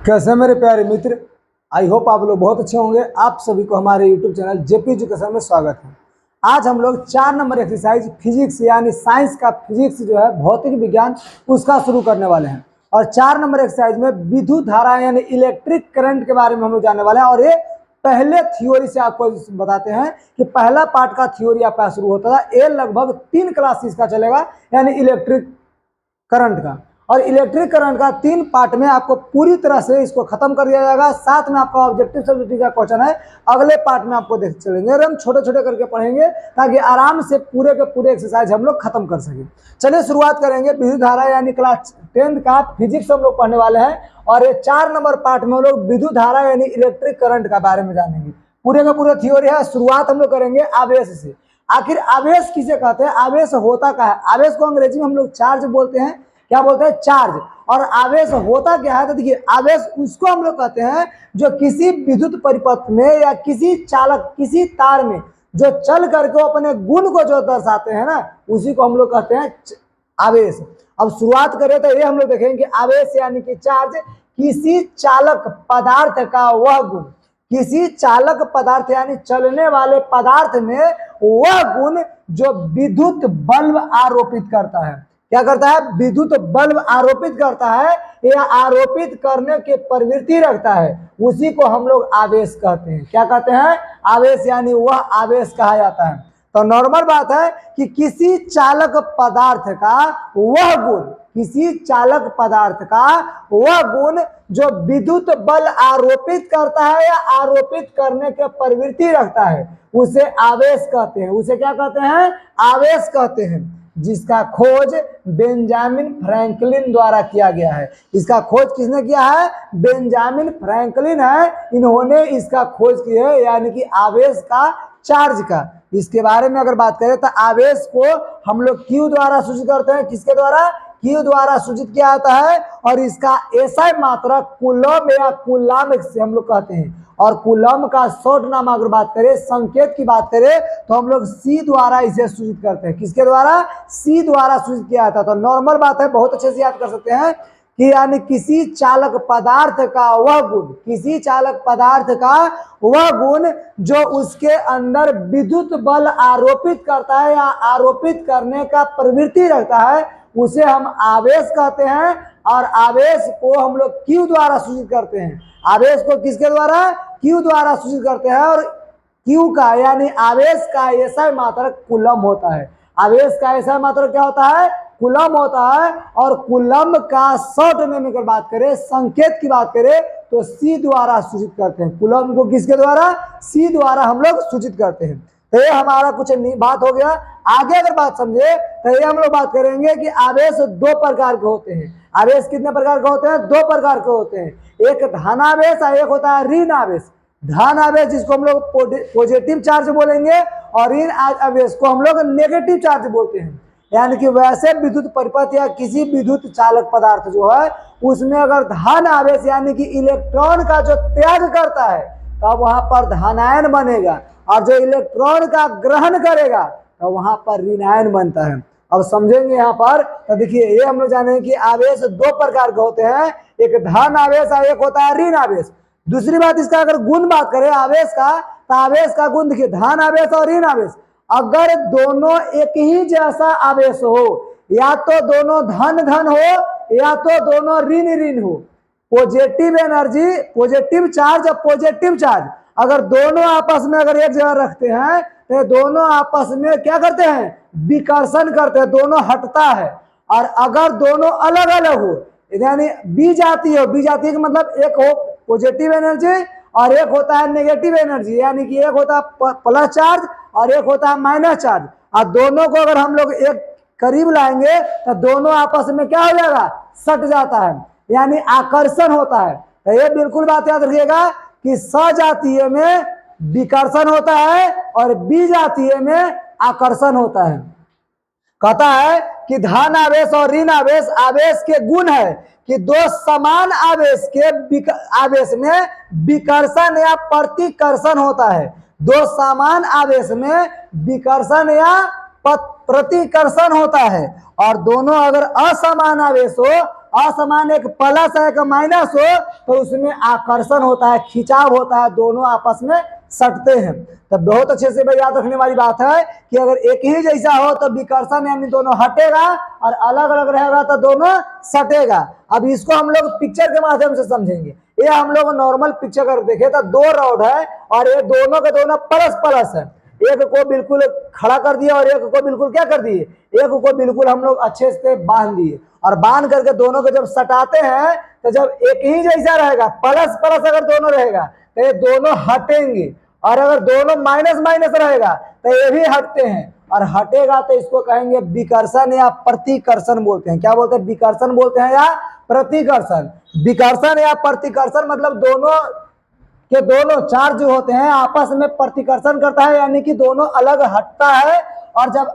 कैसे हैं मेरे प्यारे मित्र। आई होप आप लोग बहुत अच्छे होंगे। आप सभी को हमारे यूट्यूब चैनल जेपी एजुकेशन में स्वागत है। आज हम लोग 4 नंबर एक्सरसाइज फिजिक्स यानी साइंस का फिजिक्स जो है भौतिक विज्ञान उसका शुरू करने वाले हैं। और 4 नंबर एक्सरसाइज में विद्युत धारा यानी इलेक्ट्रिक करंट के बारे में हम लोग जानने वाले हैं। और ये पहले थ्योरी से आपको बताते हैं कि पहला पार्ट का थ्योरी आपका शुरू होता था। ये लगभग 3 क्लासेस का चलेगा यानी इलेक्ट्रिक करंट का। और इलेक्ट्रिक करंट का 3 पार्ट में आपको पूरी तरह से इसको खत्म कर दिया जाएगा। साथ में आपका ऑब्जेक्टिव सब्जेक्टिव का क्वेश्चन है अगले पार्ट में आपको देख चलेंगे और हम छोटे छोटे करके पढ़ेंगे ताकि आराम से पूरे के पूरे एक्सरसाइज हम लोग खत्म कर सकें। चलिए शुरुआत करेंगे। विद्युत धारा यानी क्लास 10 का फिजिक्स हम लोग पढ़ने वाले हैं। और ये 4 नंबर पार्ट में हम लोग विद्युत धारा यानी इलेक्ट्रिक करंट का बारे में जानेंगे। पूरे का पूरा थ्योरी है। शुरुआत हम लोग करेंगे आवेश से। आखिर आवेश किसे कहते हैं, आवेश होता क्या है? आवेश को अंग्रेजी में हम लोग चार्ज बोलते हैं। क्या बोलते हैं? चार्ज। और आवेश होता क्या है? तो देखिए, आवेश उसको हम लोग कहते हैं जो किसी विद्युत परिपथ में या किसी चालक किसी तार में जो चल करके अपने गुण को जो दर्शाते हैं ना, उसी को हम लोग कहते हैं आवेश। अब शुरुआत करें तो ये हम लोग देखेंगे कि आवेश यानी कि चार्ज किसी चालक पदार्थ का वह गुण, किसी चालक पदार्थ यानी चलने वाले पदार्थ में वह गुण जो विद्युत बल्ब आरोपित करता है। क्या करता है? विद्युत बल्ब आरोपित करता है या आरोपित करने की प्रवृत्ति रखता है, उसी को हम लोग आवेश कहते हैं। क्या कहते हैं? आवेश यानी वह आवेश कहा जाता है। तो नॉर्मल बात है कि किसी चालक पदार्थ का वह गुण, किसी चालक पदार्थ का वह गुण जो विद्युत बल आरोपित करता है या आरोपित करने के प्रवृत्ति रखता है, उसे आवेश कहते हैं। उसे क्या कहते हैं? आवेश कहते हैं। जिसका खोज बेंजामिन फ्रैंकलिन द्वारा किया गया है। इसका खोज किसने किया है? बेंजामिन फ्रैंकलिन है। इन्होंने इसका खोज किया है यानी कि आवेश का, चार्ज का। इसके बारे में अगर बात करें तो आवेश को हम लोग क्यू द्वारा सूचित करते हैं। किसके द्वारा? क्यू द्वारा सूचित किया जाता है। और इसका एसआई मात्रा कूलम या कूलाम से हम लोग कहते हैं। और कूलम का शॉर्ट नाम अगर बात करें, संकेत की बात करें, तो हम लोग सी द्वारा इसे सूचित करते हैं। किसके द्वारा? सी द्वारा सूचित किया जाता है। तो नॉर्मल बात है, बहुत अच्छे से याद कर सकते हैं कि यानी किसी चालक पदार्थ का वह गुण, किसी चालक पदार्थ का वह गुण जो उसके अंदर विद्युत बल आरोपित करता है या आरोपित करने का प्रवृत्ति रखता है, उसे हम आवेश कहते हैं। और आवेश को हम लोग क्यू द्वारा सूचित करते हैं। आवेश को किसके द्वारा? क्यू द्वारा सूचित करते हैं। और क्यू का यानी आवेश का एसआई मात्रक कूलम होता है। आवेश का एसआई मात्रक क्या होता है? कूलम होता है। और कूलम का शॉर्ट नेम अगर बात करें, संकेत की बात करें, तो सी द्वारा सूचित करते हैं। कूलम को किसके द्वारा? सी द्वारा हम लोग सूचित करते हैं। तो ये हमारा कुछ बात हो गया। आगे अगर बात समझे तो ये हम लोग बात करेंगे कि आवेश 2 प्रकार के होते हैं। आवेश कितने प्रकार के होते हैं? 2 प्रकार के होते हैं। एक धनावेश और एक होता है ऋण आवेश। धन आवेश जिसको हम लोग पॉजिटिव चार्ज बोलेंगे और ऋण आवेश को हम लोग नेगेटिव चार्ज बोलते हैं। यानी कि वैसे विद्युत परिपथ या किसी विद्युत चालक पदार्थ जो है उसमें अगर धन आवेश यानी कि इलेक्ट्रॉन का जो त्याग करता है तब वहां पर धनायन बनेगा। और जो इलेक्ट्रॉन का ग्रहण करेगा तो वहां पर ऋणायन बनता है। अब समझेंगे यहाँ पर। तो देखिए, ये हम लोग जानेंगे कि आवेश 2 प्रकार के होते हैं। एक धन आवेश और एक होता है ऋण आवेश। दूसरी बात, इसका अगर गुण बात करें आवेश का, तो आवेश का गुण देखिए, धन आवेश और ऋण आवेश अगर दोनों एक ही जैसा आवेश हो, या तो दोनों धन धन हो या तो दोनों ऋण ऋण हो, पॉजिटिव एनर्जी, पॉजिटिव चार्ज और पॉजिटिव चार्ज अगर दोनों आपस में अगर एक जगह रखते हैं तो दोनों आपस में क्या करते हैं? विकर्षण करते हैं, दोनों हटता है। और अगर दोनों अलग अलग हो यानी बी जाती हो, बी जाती है मतलब एक हो पॉजिटिव एनर्जी और एक होता है नेगेटिव एनर्जी, यानी कि एक होता है प्लस चार्ज और एक होता है माइनस चार्ज। और दोनों को अगर हम लोग एक करीब लाएंगे तो दोनों आपस में क्या हो जाएगा? सट जाता है, यानी आकर्षण होता है। तो ये बिल्कुल बात याद रखिएगा कि सजातीय में विकर्षण होता है और विजातीय में आकर्षण होता है। कहता है कि धन आवेश और ऋण आवेश आवेश के गुण है कि 2 समान आवेश के आवेश में विकर्षण या प्रतिकर्षण होता है। 2 समान आवेश में विकर्षण या प्रतिकर्षण होता है। और दोनों अगर असमान आवेश हो असमान एक प्लस है एक माइनस हो तो उसमें आकर्षण होता है, खिंचाव होता है, दोनों आपस में सटते हैं। तो बहुत अच्छे से भाई याद रखने वाली बात है कि अगर एक ही जैसा हो तो विकर्षण यानी दोनों हटेगा, और अलग अलग रहेगा तो दोनों सटेगा। अब इसको हम लोग पिक्चर के माध्यम से समझेंगे। ये हम लोग नॉर्मल पिक्चर अगर देखे तो दो रॉड है और ये दोनों के दोनों प्लस प्लस है। एक को बिल्कुल खड़ा कर दिया और एक को बिल्कुल क्या कर दिए, एक को बिल्कुल हम लोग अच्छे से बांध दिए, और बांध करके दोनों को जब सटाते हैं तो जब एक ही जैसा रहेगा प्लस प्लस अगर दोनों रहेगा तो ये दोनों हटेंगे, और अगर दोनों माइनस माइनस रहेगा तो ये भी हटते हैं, और हटेगा तो इसको कहेंगे विकर्षण या प्रतिकर्षण बोलते हैं। क्या बोलते हैं, विकर्षण बोलते हैं या प्रतिकर्षण। विकर्षण या प्रतिकर्षण मतलब दोनों के दोनों चार्ज जो होते हैं आपस में प्रतिकर्षण करता है, यानी कि दोनों अलग हटता है। और जब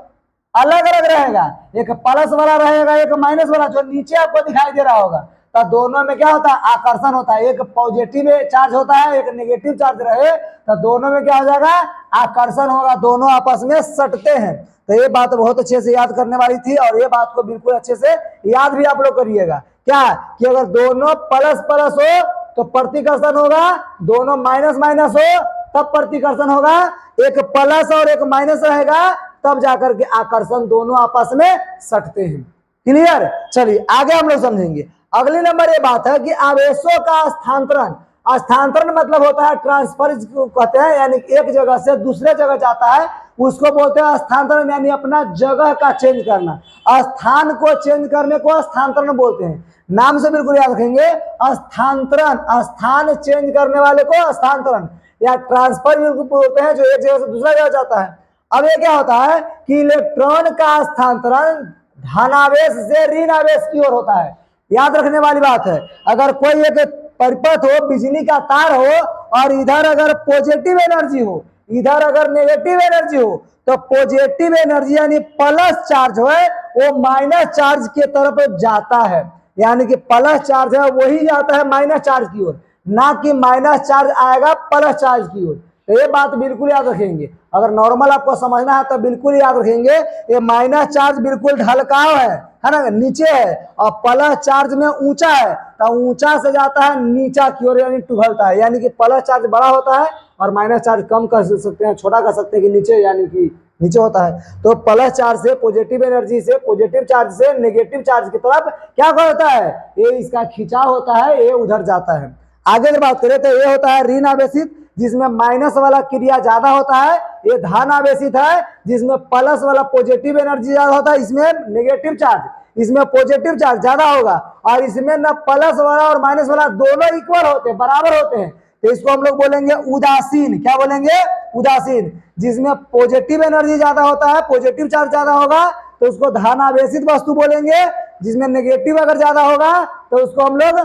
अलग अलग रहेगा, एक प्लस वाला रहेगा एक माइनस वाला, जो नीचे आपको दिखाई दे रहा होगा, तो दोनों में क्या होता है, आकर्षण होता है। एक पॉजिटिव चार्ज होता है एक नेगेटिव चार्ज रहे तो दोनों में क्या हो जाएगा, आकर्षण होगा, दोनों आपस में सटते हैं। तो ये बात बहुत अच्छे से याद करने वाली थी, और ये बात को बिल्कुल अच्छे से याद भी आप लोग करिएगा क्या, कि अगर दोनों प्लस प्लस हो तो प्रतिकर्षण होगा, दोनों माइनस माइनस हो तब प्रतिकर्षण होगा, एक प्लस और एक माइनस रहेगा तब जाकर के आकर्षण, दोनों आपस में सटते हैं। क्लियर। चलिए आगे हम लोग समझेंगे। अगले नंबर ये बात है कि आवेशों का स्थानांतरण। स्थानांतरण मतलब होता है ट्रांसफर कहते हैं, यानी एक जगह से दूसरे जगह जाता है उसको बोलते हैं स्थानांतरण, यानी अपना जगह का चेंज करना। स्थान को चेंज करने को स्थानांतरण बोलते हैं। नाम से बिल्कुल याद रखेंगे, स्थानांतरण, स्थान चेंज करने वाले को स्थानांतरण या ट्रांसफर बोलते हैं, जो एक जगह से दूसरा जगह जाता है। अब ये क्या होता है कि इलेक्ट्रॉन का स्थानांतरण धनावेश से ऋण आवेश की ओर होता है। याद रखने वाली बात है, अगर कोई एक परिपथ हो, बिजली का तार हो, और इधर अगर पॉजिटिव एनर्जी हो इधर अगर नेगेटिव एनर्जी हो, तो पॉजिटिव एनर्जी यानी प्लस चार्ज है वो माइनस चार्ज की तरफ जाता है, यानी कि प्लस चार्ज है वही जाता है माइनस चार्ज की ओर, ना कि माइनस चार्ज आएगा प्लस चार्ज की ओर। तो ये बात बिल्कुल याद रखेंगे। अगर नॉर्मल आपको समझना है तो बिल्कुल याद रखेंगे, ये माइनस चार्ज बिल्कुल ढलकाव है ना, नीचे है, और प्लस चार्ज में ऊंचा है तो ऊंचा से जाता है नीचा की ओर, यानी टुघलता है। यानी कि प्लस चार्ज बड़ा होता है और माइनस चार्ज कम कर सकते हैं, छोटा कर सकते हैं कि नीचे, यानी कि नीचे होता है। तो प्लस चार्ज से पॉजिटिव एनर्जी से पॉजिटिव चार्ज से नेगेटिव चार्ज की तरफ क्या होता है, ये इसका खिंचाव होता है, ये उधर जाता है। आगे की बात करें तो ये होता है ऋण आवेशित, जिसमें माइनस वाला क्रिया ज्यादा होता है। ये धन आवेशित है जिसमें प्लस वाला पॉजिटिव एनर्जी ज्यादा होता है, इसमें नेगेटिव चार्ज, इसमें पॉजिटिव चार्ज ज्यादा होगा, और इसमें ना प्लस वाला और माइनस वाला दोनों इक्वल होते हैं, बराबर होते हैं। तो इसको हम लोग बोलेंगे उदासीन। क्या बोलेंगे, उदासीन। जिसमें पॉजिटिव एनर्जी ज्यादा होता है, पॉजिटिव चार्ज ज्यादा होगा तो उसको धन आवेशित वस्तु बोलेंगे। जिसमें नेगेटिव अगर ज्यादा होगा तो उसको हम लोग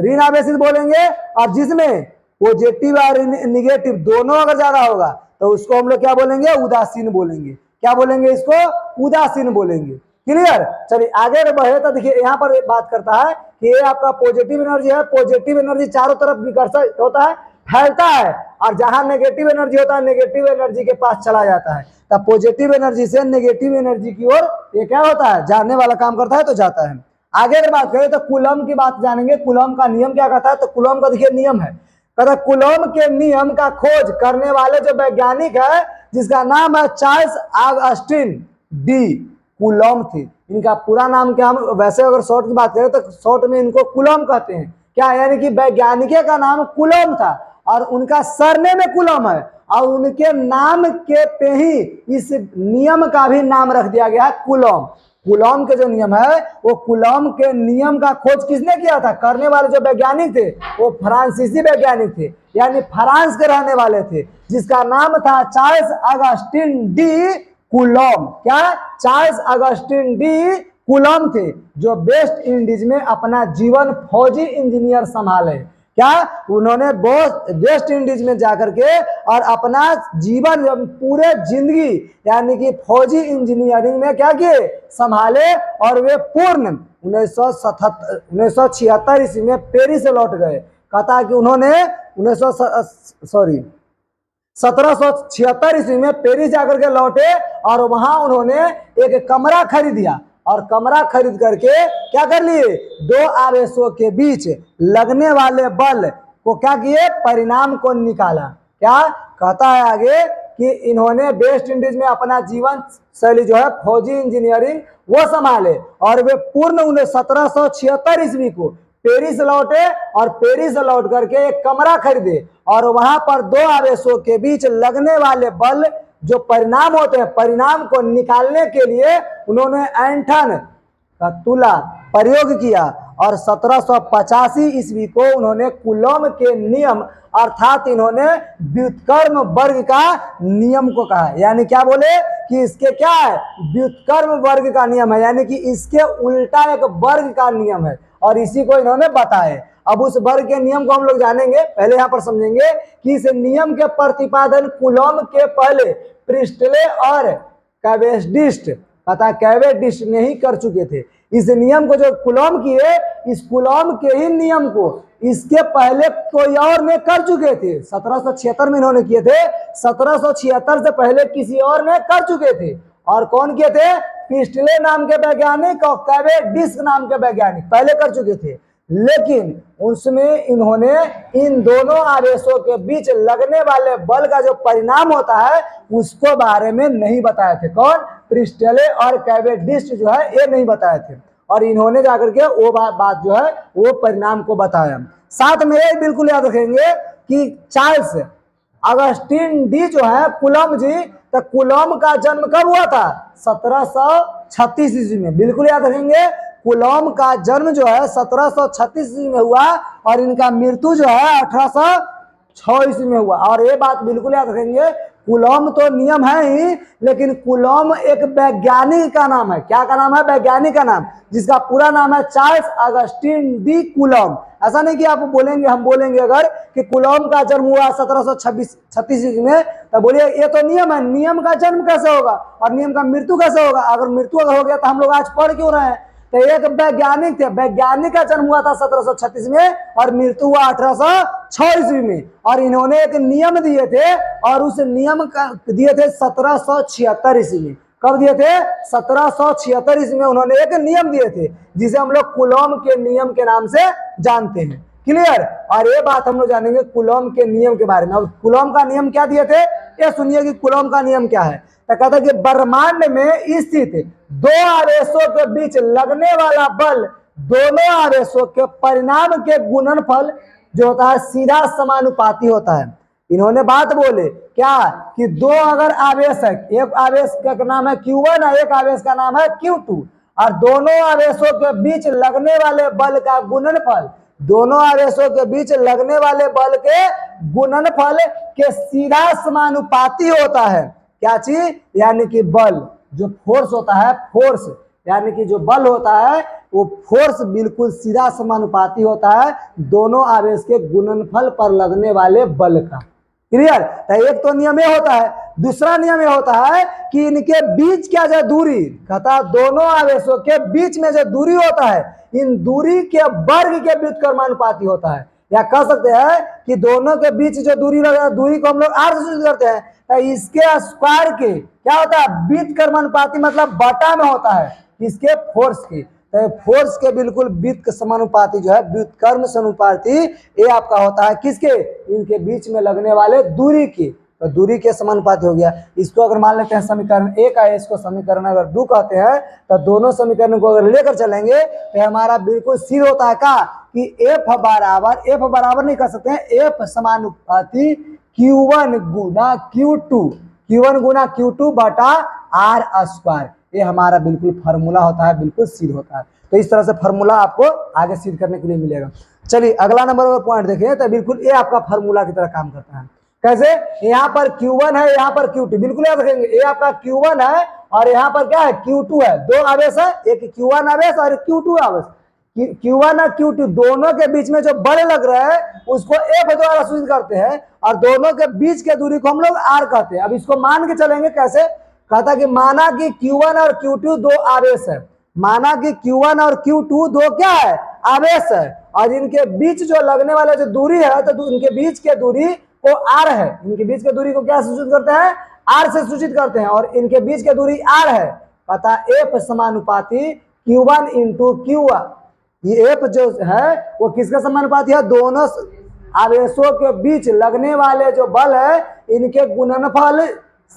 ऋण आवेशित बोलेंगे, और जिसमें पॉजिटिव और निगेटिव दोनों अगर ज्यादा होगा तो उसको हम लोग क्या बोलेंगे, उदासीन बोलेंगे। क्या बोलेंगे, इसको उदासीन बोलेंगे। क्लियर। चलिए आगे बढ़े तो देखिए यहाँ पर बात करता है कि ये आपका पॉजिटिव एनर्जी है, पॉजिटिव एनर्जी चारों तरफ विकर्षित होता है, फैलता है, और जहां नेगेटिव एनर्जी होता है नेगेटिव एनर्जी के पास चला जाता है। तब पॉजिटिव एनर्जी से नेगेटिव एनर्जी की ओर ये क्या होता है, जाने वाला काम करता है, तो जाता है। आगे अगर बात करें तो कूलम की बात जानेंगे। कूलम का नियम क्या कहता है, तो कूलम का देखिए नियम है, कहता कूलम के नियम का खोज करने वाले जो वैज्ञानिक है जिसका नाम है चार्ल्स ऑगस्टिन डी कूलम थे। इनका पूरा नाम क्या, हम वैसे अगर शॉर्ट की बात करें तो शॉर्ट में इनको कूलम कहते हैं। क्या, यानी कि वैज्ञानिक का नाम कूलम था और उनका सरनेम में कूलम है, और उनके नाम के पे ही इस नियम का भी नाम रख दिया गया है कूलम। कूलम के जो नियम है वो कूलम के नियम का खोज किसने किया था, करने वाले जो वैज्ञानिक थे वो फ्रांसीसी वैज्ञानिक थे, यानी फ्रांस के रहने वाले थे, जिसका नाम था चार्ल्स ऑगस्टिन डी कूलम। क्या, चार्ल्स ऑगस्टिन डी कूलम थे, जो वेस्ट इंडीज में अपना जीवन फौजी इंजीनियर संभाले। क्या, उन्होंने वेस्ट इंडीज में जाकर के और अपना जीवन पूरे जिंदगी यानी कि फौजी इंजीनियरिंग में क्या किए, संभाले, और वे पूर्ण 1976 ईस्वी में पेरिस से लौट गए। कहता है कि उन्होंने 1776 ईस्वी में पेरिस जाकर के लौटे, और वहां उन्होंने एक कमरा खरीद दिया, और कमरा खरीद करके क्या कर लिए, दो आवेशों के बीच लगने वाले बल को क्या किए, परिणाम को निकाला। क्या कहता है आगे कि इन्होंने वेस्ट इंडीज में अपना जीवन शैली जो है फौजी इंजीनियरिंग वो संभाले और वे पूर्ण 1776 ईस्वी को पेरिस लौटे और पेरिस से लौट करके एक कमरा खरीदे और वहां पर दो आवेशों के बीच लगने वाले बल जो परिणाम होते हैं, परिणाम को निकालने के लिए उन्होंने ऐंठन का तुला प्रयोग किया और 1785 ईस्वी को उन्होंने कूलॉम के नियम अर्थात इन्होंने व्युत्क्रम वर्ग का नियम को कहा। यानी क्या बोले कि इसके क्या है, व्युत्क्रम वर्ग का नियम है, यानी कि इसके उल्टा एक वर्ग का नियम है और इसी को इन्होंने बताए। अब उस वर्ग के नियम को हम लोग जानेंगे, पहले यहाँ पर समझेंगे कि इस नियम के प्रतिपादन कूलॉम के पहले प्रिस्टले और कैवेंडिश पता कैवेंडिश ने ही कर चुके थे। इस नियम को जो कूलॉम किए, इस कूलॉम के ही नियम को इसके पहले कोई और ने कर चुके थे। 1776 में इन्होंने किए थे, 1776 से पहले किसी और ने कर चुके थे। और कौन किए थे, प्रिस्टले नाम के वैज्ञानिक और कैवेंडिश नाम के वैज्ञानिक पहले कर चुके थे। लेकिन उसमें इन्होंने इन दोनों आवेशों के बीच लगने वाले बल का जो परिणाम होता है उसको बारे में नहीं बताए थे। कौन, प्रिस्टले और कैवेंडिश जो है ये नहीं बताए थे और इन्होंने जाकर के वो बात जो है वो परिणाम को बताया। साथ में ये बिल्कुल याद रखेंगे कि चार्ल्स अगस्टिन डी जो है कूलॉम जी, तो कूलॉम का जन्म कब हुआ था, 1736 ईस्वी में। बिल्कुल याद रखेंगे कूलॉम का जन्म जो है 1736 ईस्वी में हुआ और इनका मृत्यु जो है 1806 ईस्वी में हुआ। और ये बात बिल्कुल याद रखेंगे, कूलॉम तो नियम है ही, लेकिन कूलॉम एक वैज्ञानिक का नाम है। क्या का नाम है, वैज्ञानिक का नाम, जिसका पूरा नाम है चार्ल्स अगस्टिन डी कूलॉम। ऐसा नहीं कि आप बोलेंगे, हम बोलेंगे अगर कि कूलॉम का जन्म हुआ 1736 ईस्वी में, तो बोलिए ये तो नियम है, नियम का जन्म कैसे होगा और नियम का मृत्यु कैसे होगा। अगर मृत्यु अगर हो गया तो हम लोग आज पढ़ क्यों रहे हैं। तो एक वैज्ञानिक थे, वैज्ञानिक का जन्म हुआ था 1736 में और मृत्यु हुआ 1806 ईस्वी में। और इन्होंने एक नियम दिए थे और उस नियम का दिए थे 1776 ईस्वी में। कब दिए थे, 1776 ईस्वी में उन्होंने एक नियम दिए थे जिसे हम लोग कूलॉम के नियम के नाम से जानते हैं। क्लियर। और ये बात हम लोग जानेंगे कूलॉम के नियम के बारे में। अब कूलॉम का नियम क्या दिए थे, ये सुनिए कि कूलॉम का नियम क्या है। तो कहता है कि ब्रह्मांड में स्थित दो आवेशों के बीच लगने वाला बल दोनों आवेशों के परिणाम के गुणनफल जो होता है सीधा समानुपाती होता है। इन्होंने बात बोले क्या कि दो अगर आवेश है, एक आवेश का नाम है Q1 है, एक आवेश का नाम है Q2, और दोनों आवेशों के बीच लगने वाले बल का गुणनफल, दोनों आवेशों के बीच लगने वाले बल के गुणनफल के सीधा समानुपाती होता है। क्या चीज, यानी कि बल, जो फोर्स होता है, फोर्स यानी कि जो बल होता है वो फोर्स बिल्कुल सीधा समानुपाती होता है दोनों आवेश के गुणनफल पर लगने वाले बल का। क्लियर। तो एक तो नियम ये होता है, दूसरा नियम ये होता है कि इनके बीच क्या जो दूरी, कहता दोनों आवेशों के बीच में जो दूरी होता है इन दूरी के वर्ग के व्युत्क्रमानुपाती होता है। या कह सकते हैं कि दोनों के बीच जो दूरी को हम लोग r से सूचित करते हैं, तो इसके स्क्वायर के क्या होता है, व्युत्क्रमानुपाती, मतलब बटा में होता है इसके फोर्स की। तो फोर्स के बिल्कुल व्युत्क्रम समानुपाती जो है, व्युत्क्रम समानुपाती, ये आपका होता है किसके, इनके बीच में लगने वाले दूरी की। तो दूरी के समानुपाती हो गया। इसको अगर मान लेते हैं समीकरण 1 है, इसको समीकरण अगर 2 कहते हैं, तो दोनों समीकरण को अगर लेकर चलेंगे तो हमारा बिल्कुल सिद्ध होता है का कि F बराबर नहीं कर सकते हैं, F समानुपाती Q1 गुना Q2 बटा R स्क्वायर। ये हमारा बिल्कुल फार्मूला होता है, बिल्कुल सिद्ध होता है। तो इस तरह से फार्मूला आपको आगे सिद्ध करने के लिए मिलेगा। चलिए अगला नंबर पॉइंट देखिए, तो बिल्कुल ये आपका फार्मूला की तरह काम करता है। कैसे, यहाँ पर Q1 है, यहाँ पर Q2, बिल्कुल याद रखेंगे, ये आपका Q1 है और यहाँ पर क्या है, Q2 है। दो आवेश है, एक Q1 आवेश और एक Q2 आवेश। Q1 और Q2 दोनों के बीच में जो बल लग रहा है उसको F द्वारा सूचित करते हैं और दोनों के बीच के दूरी को हम लोग R कहते हैं। अब इसको मान के चलेंगे कैसे, कहता कि माना कि Q1 और Q2 दो आवेश है, माना कि Q1 और Q2 दो क्या है, आवेश है, और इनके बीच जो लगने वाला जो दूरी है, तो इनके बीच के दूरी को R है। इनके बीच के दूरी को क्या सूचित करते हैं, R से सूचित करते हैं, और इनके बीच के दूरी R है। कहता एफ समानुपाती Q1 इंटू Q1। ये एफ जो है वो किसका समानुपाती है, दोनों आवेशों के बीच लगने वाले जो बल है इनके गुणनफल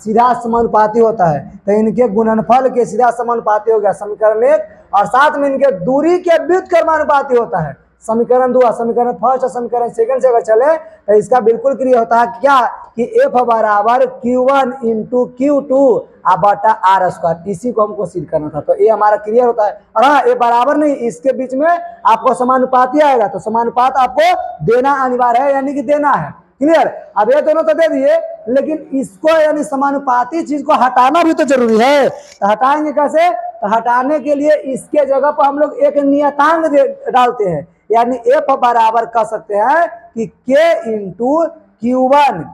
सीधा समानुपाती होता है। तो इनके गुणनफल के सीधा समानुपाती हो गया समीकरण 1, और साथ में इनके दूरी के व्युत्क्रमानुपाती होता है समीकरण 2। समीकरण फर्स्ट और समीकरण सेकंड से अगर चले तो इसका बिल्कुल क्लियर होता है क्या कि एफ बराबर Q1 इंटू Q2 बटा आर स्क्वायर। इसी को हमको सिद्ध करना था, तो ये हमारा क्लियर होता है। और हाँ, ये बराबर नहीं, इसके बीच में आपको समानुपाती आएगा, तो समानुपात आपको देना अनिवार्य है, यानी कि देना है। क्लियर। अब ये दोनों तो दे दिए, लेकिन इसको यानी समानुपाती चीज को हटाना भी तो जरूरी है। तो हटाएंगे कैसे, तो हटाने के लिए इसके जगह पर हम लोग एक नियतांक डालते हैं, यानी एफ बराबर कह सकते हैं कि के इंटू Q1,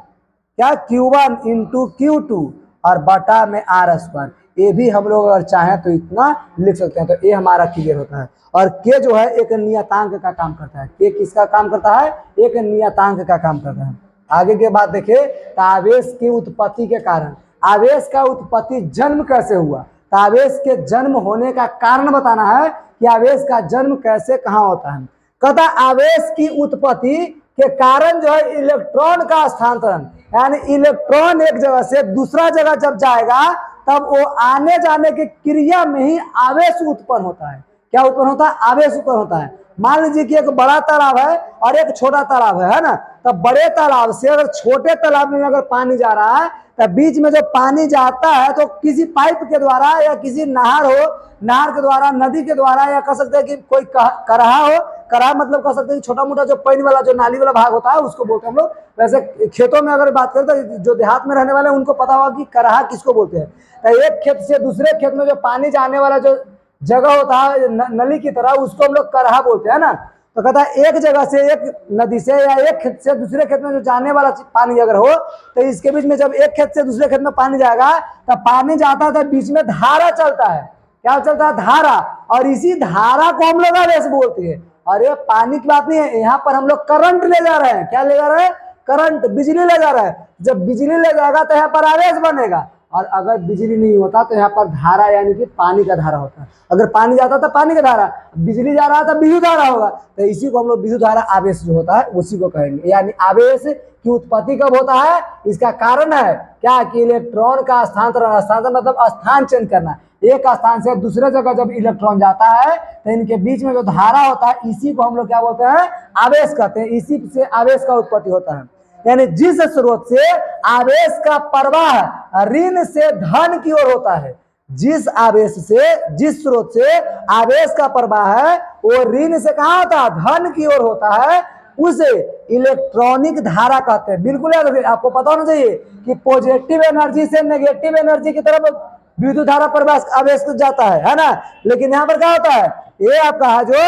क्या Q1 इंटू Q2 और बटा में आर स्क्वायर। ये भी हम लोग अगर चाहें तो इतना लिख सकते हैं। तो ये हमारा क्लियर होता है। और के जो है एक नियतांक का काम करता है। के किसका काम करता है, एक नियतांक का काम करता है। आगे के बाद देखिए, तो आवेश की उत्पत्ति के कारण, आवेश का उत्पत्ति जन्म कैसे हुआ, तो आवेश के जन्म होने का कारण बताना है कि आवेश का जन्म कैसे कहाँ होता है। कहता आवेश की उत्पत्ति के कारण जो है इलेक्ट्रॉन का स्थानांतरण, यानी इलेक्ट्रॉन एक जगह से दूसरा जगह जब जाएगा तब वो आने जाने की क्रिया में ही आवेश उत्पन्न होता है। क्या उत्पन्न होता है, आवेश उत्पन्न होता है। मान लीजिए कि एक बड़ा तालाब है और एक छोटा तालाब है ना, तब बड़े तालाब से अगर छोटे तालाब में अगर पानी जा रहा है तो बीच में जो पानी जाता है तो किसी पाइप के द्वारा या किसी नहर हो, नहर के द्वारा, नदी के द्वारा, या कह सकते हैं कि कोई कराहा हो, कराहा मतलब कह सकते हैं छोटा मोटा जो पानी वाला जो नाली वाला भाग होता है उसको बोलते हैं हम लोग। वैसे खेतों में अगर बात करें तो जो देहात में रहने वाले हैं उनको पता होगा कि कराहा किसको बोलते हैं। तो एक खेत से दूसरे खेत में जो पानी जाने वाला जो जगह होता है नली की तरह, उसको हम लोग कराहा बोलते हैं ना। तो कहता है एक जगह से, एक नदी से या एक खेत से दूसरे खेत में जो जाने वाला पानी अगर हो, तो इसके बीच में जब एक खेत से दूसरे खेत में पानी जाएगा तब पानी जाता है तो बीच में धारा चलता है। क्या चलता है, धारा। और इसी धारा को हम लोग आवेश बोलते हैं। और ये पानी की बात नहीं है, यहाँ पर हम लोग करंट ले जा रहे हैं। क्या ले जा रहे हैं, करंट, बिजली ले जा रहा है। जब बिजली ले जाएगा तो यहाँ पर आवेश बनेगा, और अगर बिजली नहीं होता तो यहाँ पर धारा यानी कि पानी का धारा होता है। अगर पानी जाता तो पानी का धारा, बिजली जा रहा था विद्युत धारा होगा। तो इसी को हम लोग विद्युत धारा आवेश जो होता है उसी को कहेंगे। यानी आवेश की उत्पत्ति कब होता है, इसका कारण है क्या कि इलेक्ट्रॉन का स्थानांतरण, स्थानांतरण मतलब स्थान चेंज करना। एक स्थान से दूसरे जगह जब इलेक्ट्रॉन जाता है तो इनके बीच में जो धारा होता है इसी को हम लोग क्या बोलते हैं, आवेश कहते हैं। इसी से आवेश का उत्पत्ति होता है। यानी जिस स्रोत से आवेश का प्रवाह ऋण से धन की ओर होता है, जिस आवेश से, जिस स्रोत से आवेश का प्रवाह है वो ऋण से कहाँ होता है, धन की ओर होता है, उसे इलेक्ट्रॉनिक धारा कहते हैं। बिल्कुल याद रखिए, आपको पता होना चाहिए कि पॉजिटिव एनर्जी से नेगेटिव एनर्जी की तरफ विद्युत धारा प्रवाह आवेश जाता है ना। लेकिन यहाँ पर क्या होता है, ये आपका है जो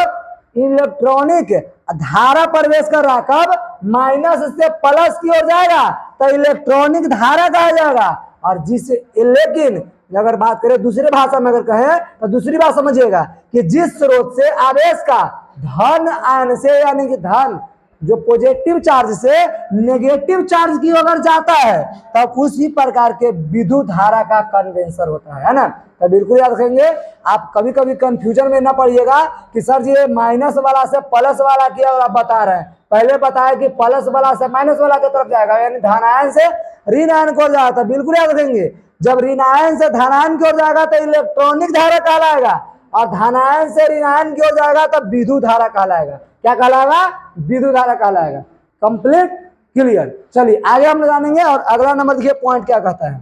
इलेक्ट्रॉनिक धारा प्रवेश कर रहा, कब, माइनस से प्लस की ओर जाएगा तो इलेक्ट्रॉनिक धारा कहा जाएगा। और जिससे, लेकिन अगर बात करें दूसरे भाषा में अगर कहें तो दूसरी बात समझिएगा कि जिस स्रोत से आवेश का धन आयन से, यानी कि धन जो पॉजिटिव चार्ज से नेगेटिव चार्ज की अगर जाता है तब उसी प्रकार के विद्युत धारा का कन्वेंसर होता है ना। तो बिल्कुल याद रखेंगे। आप कभी कभी कंफ्यूजन में ना पड़िएगा कि सर जी ये माइनस वाला से प्लस वाला की आप बता रहे हैं। पहले बताया कि प्लस वाला से माइनस वाला की तरफ जाएगा, यानी धनायन से ऋण आयन की ओर जाएगा। बिल्कुल याद रखेंगे, जब ऋणायन से धनायन की ओर जाएगा तो इलेक्ट्रॉनिक धारा कहलाएगा, और धनायन से ऋणायन की ओर जाएगा तब विद्युत धारा कहलाएगा। क्या कहलाएगा, विद्युत धारा कहलाएगा। Complete, clear. चलिए आगे हम जानेंगे। और अगला नंबर देखिए पॉइंट क्या कहता है,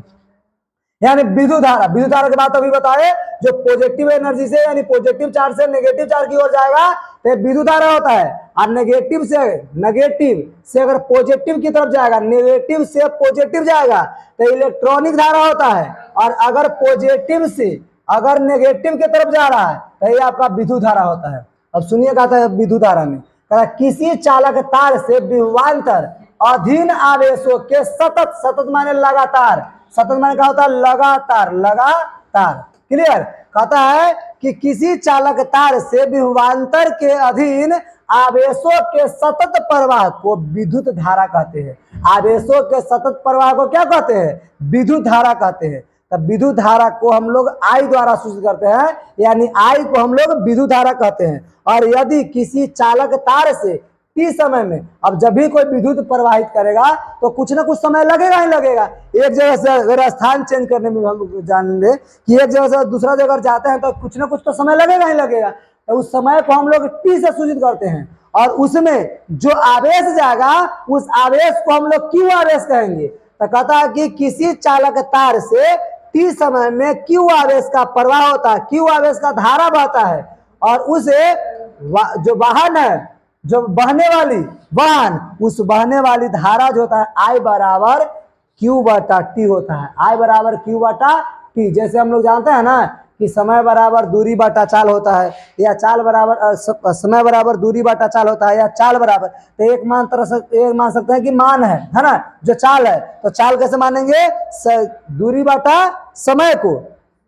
यानी विद्युत धारा। विद्युत धारा की बात अभी बताए, जो पॉजिटिव एनर्जी से यानी पॉजिटिव चार्ज से नेगेटिव चार्ज की ओर जाएगा तो विद्युत धारा होता है। और नेगेटिव से अगर पॉजिटिव की तरफ जाएगा, नेगेटिव से पॉजिटिव जाएगा तो इलेक्ट्रॉनिक धारा होता है। और अगर पॉजिटिव से अगर नेगेटिव की तरफ जा रहा है तो ये आपका विद्युत धारा होता है। अब सुनिए कहता है विद्युत धारा में, किसी चालक तार से विभवांतर अधीन आवेशों के सतत, सतत माने लगातार, सतत माने क्या होता है, लगातार, लगातार। क्लियर। कहता है कि किसी चालक तार से विभवांतर के अधीन आवेशों के सतत प्रवाह को विद्युत धारा कहते हैं। आवेशों के सतत प्रवाह को क्या कहते हैं, विद्युत धारा कहते हैं। तब विद्युत धारा को हम लोग I द्वारा सूचित करते हैं, यानी I को हम लोग विद्युत धारा कहते हैं। और यदि किसी चालक तार से T समय में, अब जब भी कोई विद्युत प्रवाहित करेगा तो कुछ ना कुछ समय लगेगा ही लगेगा। एक जगह से अगर स्थान चेंज करने में हम जान ले कि एक जगह से दूसरा जगह जाते हैं तो कुछ ना कुछ तो समय लगेगा ही लगेगा, तो उस समय को हम लोग T से सूचित करते हैं। और उसमें जो आवेश जाएगा उस आवेश को हम लोग Q आवेश कहेंगे। तो कहता है कि किसी चालक तार से T समय में Q आवेश का प्रवाह होता है, Q आवेश का धारा बहता है, और उसे जो वाहन है, जो बहने वाली वाहन, उस बहने वाली धारा जो होता है I बराबर Q बटा T होता है। I बराबर Q बटा T। जैसे हम लोग जानते हैं ना कि समय बराबर दूरी बटा चाल होता है, या चाल बराबर समय बराबर दूरी बटा चाल होता है, या चाल बराबर, तो एक मान सकते हैं कि मान है ना, जो चाल है, तो चाल कैसे मानेंगे, दूरी बटा समय को,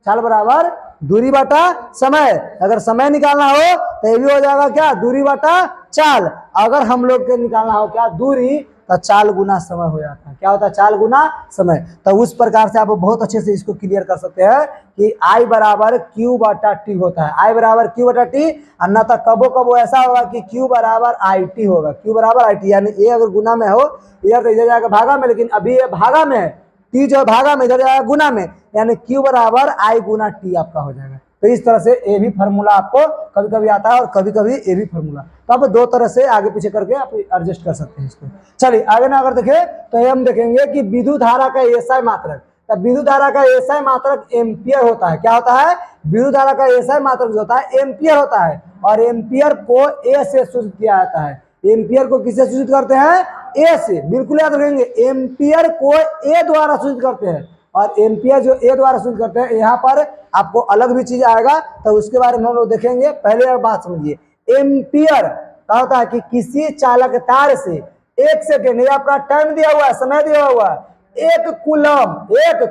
चाल बराबर दूरी बटा समय। अगर समय निकालना हो तो ये भी हो जाएगा क्या, दूरी बटा चाल। अगर हम लोग के निकालना हो क्या, दूरी, तो चाल गुना समय हो जाता है। क्या होता है, चाल गुना समय। तो उस प्रकार से आप बहुत अच्छे से इसको क्लियर कर सकते हैं कि I बराबर Q बटा T होता है। I बराबर Q बटा T, अन्ना तक कबो कबो ऐसा होगा कि Q बराबर IT होगा, Q बराबर IT, यानी ये अगर गुना में हो, इधर तो इधर जाएगा भागा में, लेकिन अभी ये भागा में है, T जो भागा में, इधर जाएगा गुना में, यानी Q बराबर I गुना T आपका हो जाएगा। तो इस तरह से ये भी फार्मूला आपको कभी कभी आता है और कभी कभी ये भी फार्मूला, तो आप दो तरह से आगे पीछे करके आप एडजस्ट कर सकते हैं इसको। चलिए आगे ना अगर देखें तो हम देखेंगे कि विद्युत धारा का एसआई मात्रक, तब विद्युत धारा का एसआई मात्रक एम्पियर होता है। क्या होता है, विद्युत धारा का एसआई मात्रक जो होता है एम्पियर होता है, और एम्पियर को ए से सूचित किया जाता है। एम्पियर को किससे सूचित करते हैं, ए से, बिल्कुल याद रखेंगे, एम्पियर को ए द्वारा सूचित करते हैं। और एम्पियर जो ए द्वारा सूचित करते हैं, यहाँ पर आपको अलग भी चीज आएगा, तो उसके बारे में हम लोग देखेंगे। पहले बात समझिए, एम्पियर क्या होता है कि किसी चालक तार से 1 सेकेंड, ये आपका टाइम दिया हुआ है, समय दिया हुआ है, 1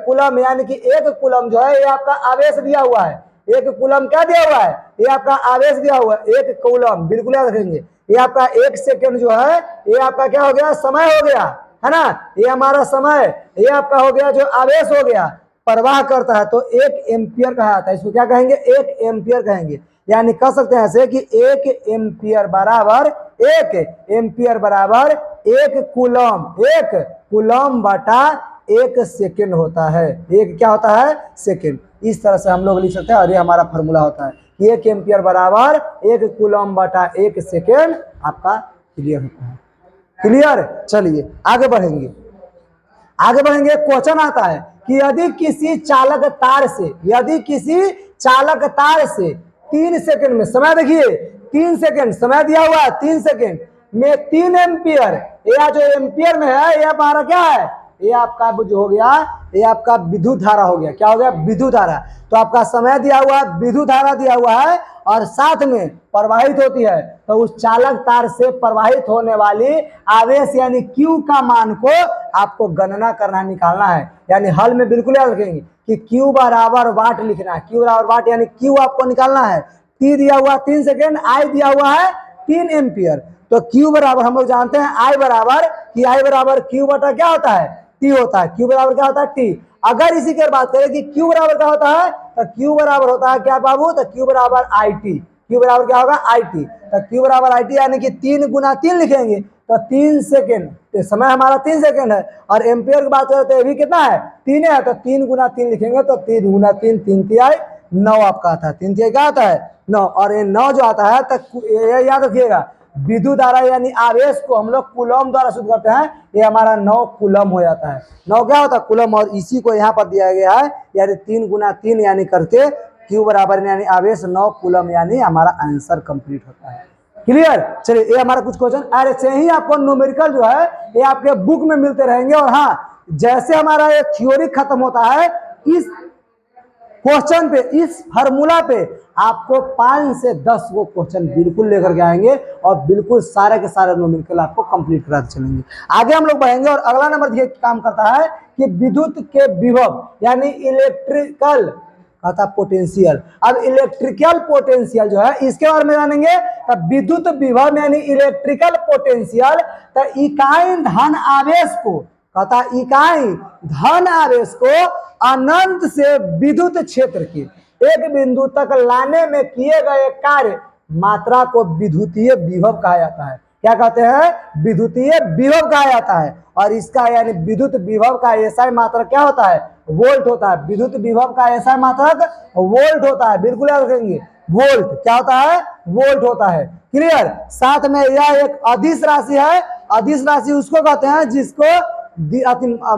कूलम यानी कि 1 कूलम जो है ये आपका आवेश दिया हुआ है। 1 कूलम क्या दिया हुआ है, ये आपका आवेश दिया हुआ है, 1 कूलम, बिल्कुल याद रखेंगे। ये आपका 1 सेकेंड जो है ये आपका क्या हो गया, समय हो गया है ना, ये हमारा समय, ये आपका हो गया जो आवेश हो गया, प्रवाह करता है, तो 1 एम्पियर कहा जाता है। इसको क्या कहेंगे, 1 एम्पियर कहेंगे। यानी कह सकते हैं ऐसे कि 1 एम्पियर बराबर 1 कूलम, 1 कूलम बटा 1 सेकेंड होता है। एक क्या होता है, सेकेंड। इस तरह से हम लोग लिख सकते हैं, और ये हमारा फॉर्मूला होता है कि 1 एम्पियर बराबर 1 कूलम बटा 1 सेकेंड आपका क्लियर होता है। क्लियर। चलिए आगे बढ़ेंगे। क्वेश्चन आता है कि यदि किसी चालक तार से 3 सेकंड में, समय देखिए 3 सेकंड समय दिया हुआ है, 3 सेकंड में 3 एम्पियर, या जो एम्पियर में है ये हमारा क्या है, ये आपका जो हो गया, ये आपका विद्युत धारा हो गया। क्या हो गया, विद्युत धारा। तो आपका समय दिया हुआ है, विद्युत धारा दिया हुआ है, और साथ में प्रवाहित होती है, तो उस चालक तार से प्रवाहित होने वाली आवेश यानी Q का मान को आपको गणना करना, निकालना है। यानी हल में बिल्कुल याद रखेंगे कि Q बराबर वाट लिखना है, Q बराबर वाट, यानी Q आपको निकालना है। T दिया हुआ 3 सेकेंड, I दिया हुआ है 3 एम्पियर, तो Q बराबर हम लोग जानते हैं I बराबर Q बटा क्या होता है, T होता है। Q बराबर क्या होता है, T। अगर इसी की बात करें कि Q बराबर क्या होता है, तो Q बराबर होता है क्या बाबू, तो Q बराबर IT। Q बराबर क्या होगा, IT। तो Q बराबर IT यानी कि 3 गुना 3 लिखेंगे, तो 3 सेकेंड, तो समय हमारा 3 सेकेंड है, और एम्पियर की बात करें तो ये भी कितना है, 3 है, तो 3 गुना 3 लिखेंगे, तो 3 गुना 3, 3 तिहाई 9 आपका आता है। 3 तिहाई क्या आता है, 9। और ये 9 जो आता है, तो ये याद रखिएगा, विद्युत धारा यानी आवेश को हम लोग कूलम द्वारा शुद्ध करते हैं, ये हमारा 9 कूलम हो जाता है। 9 क्या होता है, कूलम। और इसी को यहाँ पर दिया गया है, यानी 3 गुना 3 यानी करके Q बराबर यानी आवेश 9 कूलम, यानी हमारा आंसर कंप्लीट होता है। क्लियर। चलिए ये हमारा कुछ क्वेश्चन ऐसे ही आपको न्यूमेरिकल जो है ये आपके बुक में मिलते रहेंगे। और हाँ, जैसे हमारा ये थ्योरी खत्म होता है, इस क्वेश्चन पे, इस फार्मूला पे आपको 5 से 10 वो क्वेश्चन बिल्कुल लेकर के आएंगे, और बिल्कुल सारे के सारे न्यूमेरिकल आपको कंप्लीट कराते चलेंगे। आगे हम लोग बढ़ेंगे, और अगला नंबर ये काम करता है कि विद्युत के विभव यानी इलेक्ट्रिकल कहता पोटेंशियल। अब इलेक्ट्रिकल पोटेंशियल जो है इसके बारे में जानेंगे। तब विद्युत विभव यानी इलेक्ट्रिकल पोटेंशियल, तो इकाई धन आवेश को कहता इकाई धन आवेश को अनंत से विद्युत क्षेत्र की एक बिंदु तक लाने में किए गए कार्य मात्रा को विद्युतीय विभव कहा जाता है। क्या कहते हैं? विद्युतीय विभव कहा जाता है। और इसका यानी विद्युत विभव का एसआई मात्रक क्या होता है? वोल्ट होता है। विद्युत विभव का एसआई मात्रक वोल्ट होता है। बिल्कुल याद रखेंगे, वोल्ट क्या होता है? वोल्ट होता है। क्लियर? साथ में यह एक अदिश राशि है। अदिश राशि उसको कहते हैं जिसको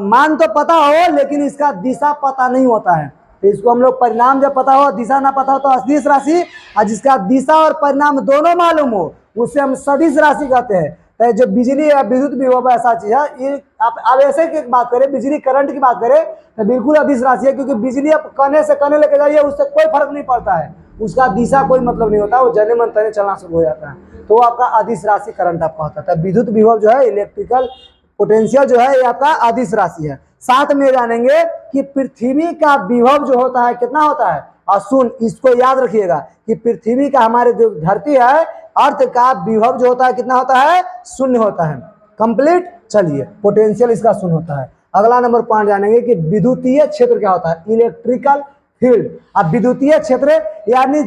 मान तो पता हो लेकिन इसका दिशा पता नहीं होता है। तो इसको हम लोग परिणाम जब पता हो, दिशा ना पता हो तो अदिश राशि, और जिसका दिशा और परिणाम दोनों मालूम हो उसे हम सदिश राशि कहते हैं। तो जो बिजली या विद्युत विभव ऐसा चीज है, ये आप ऐसे की बात करें, बिजली करंट की बात करें तो बिल्कुल अदिश राशि है, क्योंकि बिजली आप कने से कने लेके जाइए उससे कोई फर्क नहीं पड़ता है, उसका दिशा कोई मतलब नहीं होता, वो जने मन तने चलना शुरू हो जाता है। तो आपका अदिश राशि करंट आपका होता है। विद्युत विभव जो है, इलेक्ट्रिकल पोटेंशियल जो है, ये आपका अदिश राशि है। साथ में जानेंगे कि पृथ्वी का विभव जो होता है कितना होता है? और सुन, इसको याद रखिएगा कि पृथ्वी का, हमारे जो धरती है, अर्थ का विभव जो होता है कितना होता है? शून्य होता है। कंप्लीट। चलिए, पोटेंशियल इसका शून्य होता है। अगला नंबर पॉइंट जानेंगे कि विद्युतीय क्षेत्र क्या होता है? Electrical field. अब विद्युतीय क्षेत्र यानी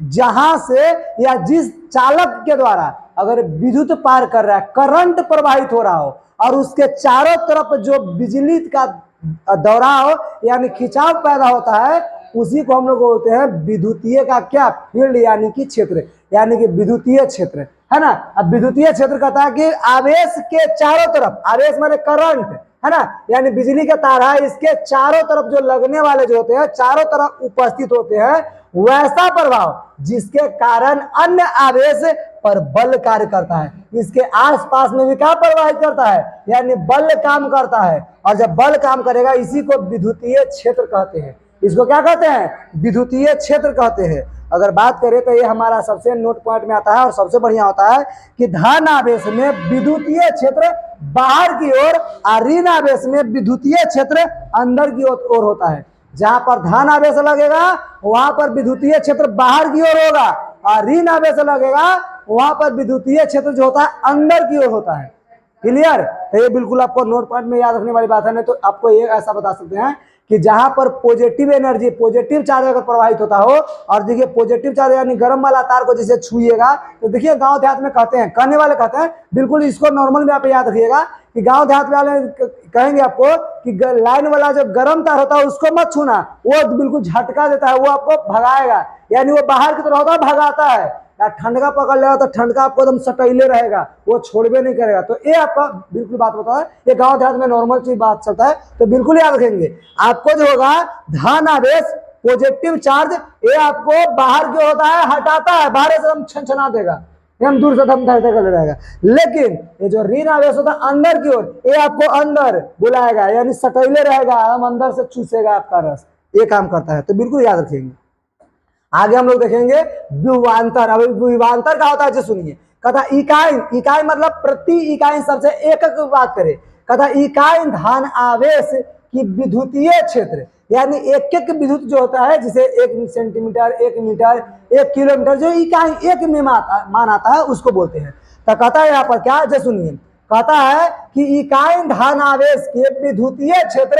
जहां से या जिस चालक के द्वारा अगर विद्युत पार कर रहा है, करंट प्रवाहित हो रहा हो और उसके चारों तरफ जो बिजली का दौरा हो यानी खिंचाव पैदा होता है, उसी को हम लोग बोलते हैं विद्युतीय का क्या? फील्ड, यानी कि क्षेत्र, यानी कि विद्युतीय क्षेत्र, है ना। अब विद्युतीय क्षेत्र कहता है कि आवेश के चारों तरफ, आवेश माने करंट, है ना, यानी बिजली का तार है, इसके चारों तरफ जो लगने वाले जो होते हैं, चारों तरफ उपस्थित होते हैं वैसा प्रभाव जिसके कारण अन्य आवेश पर बल कार्य करता है, इसके आसपास में भी क्या प्रवाहित करता है? यानी बल काम करता है। और जब बल काम करेगा इसी को विद्युतीय क्षेत्र कहते हैं। इसको क्या कहते हैं? विद्युतीय क्षेत्र कहते हैं। अगर बात करें तो ये हमारा सबसे नोट पॉइंट में आता है और सबसे बढ़िया होता है कि धन आवेश में विद्युतीय क्षेत्र बाहर की ओर और ऋण आवेश में विद्युतीय क्षेत्र अंदर की ओर होता है। जहां पर धन आवेश लगेगा वहां पर विद्युतीय क्षेत्र बाहर की ओर होगा, और ऋण आवेश लगेगा वहां पर विद्युतीय क्षेत्र जो होता है अंदर की ओर होता है। क्लियर? तो ये बिल्कुल आपको नोट पॉइंट में याद रखने वाली बात है। नहीं तो आपको ये ऐसा बता सकते हैं कि जहां पर पॉजिटिव एनर्जी, पॉजिटिव चार्ज अगर प्रवाहित होता हो, और देखिए पॉजिटिव चार्ज यानी गर्म वाला तार को जैसे छुइएगा तो देखिए गांव देहात में कहते हैं, कहने वाले कहते हैं, बिल्कुल इसको नॉर्मल में आप याद रखिएगा कि गांव देहात वाले कहेंगे आपको कि लाइन वाला जो गर्म तार होता है उसको मत छूना, वो बिल्कुल झटका देता है, वो आपको भगाएगा, यानी वो बाहर की तरफ होता है, भगाता है। या ठंडका पकड़ लेगा तो ठंडका आपको एकदम सटैले रहेगा, वो छोड़बे नहीं करेगा। तो ये आपका बिल्कुल बात होता है, ये गांव देहात में नॉर्मल चीज बात चलता है, तो बिल्कुल याद रखेंगे। आपको जो होगा धन आवेश, पॉजिटिव चार्ज, ये आपको बाहर क्यों होता है? हटाता है, बाहर से हम छनछना देगा, हम दूर से धम धरते कर रहेगा। लेकिन ये जो ऋण आवेश होता है अंदर की ओर, ये आपको अंदर बुलाएगा, यानी सटैले रहेगा, हम अंदर से चूसेगा आपका रस, ये काम करता है। तो बिल्कुल याद रखेंगे। आगे हम लोग देखेंगे विभवांतर। अब विभवांतर का होता है, जो सुनिए, कहता इकाई, इकाई मतलब प्रति इकाई सबसे एकक बात करें, कहता इकाई धन आवेश की विद्युतीय क्षेत्र, यानी एक एक विद्युत जो होता है, जिसे 1 सेंटीमीटर, 1 मीटर, 1 किलोमीटर, जो इकाई एक में मान आता है उसको बोलते हैं। तो कहता है यहाँ पर क्या, जो सुनिए, कहता है कि इकाई धन आवेश के विद्युतीय क्षेत्र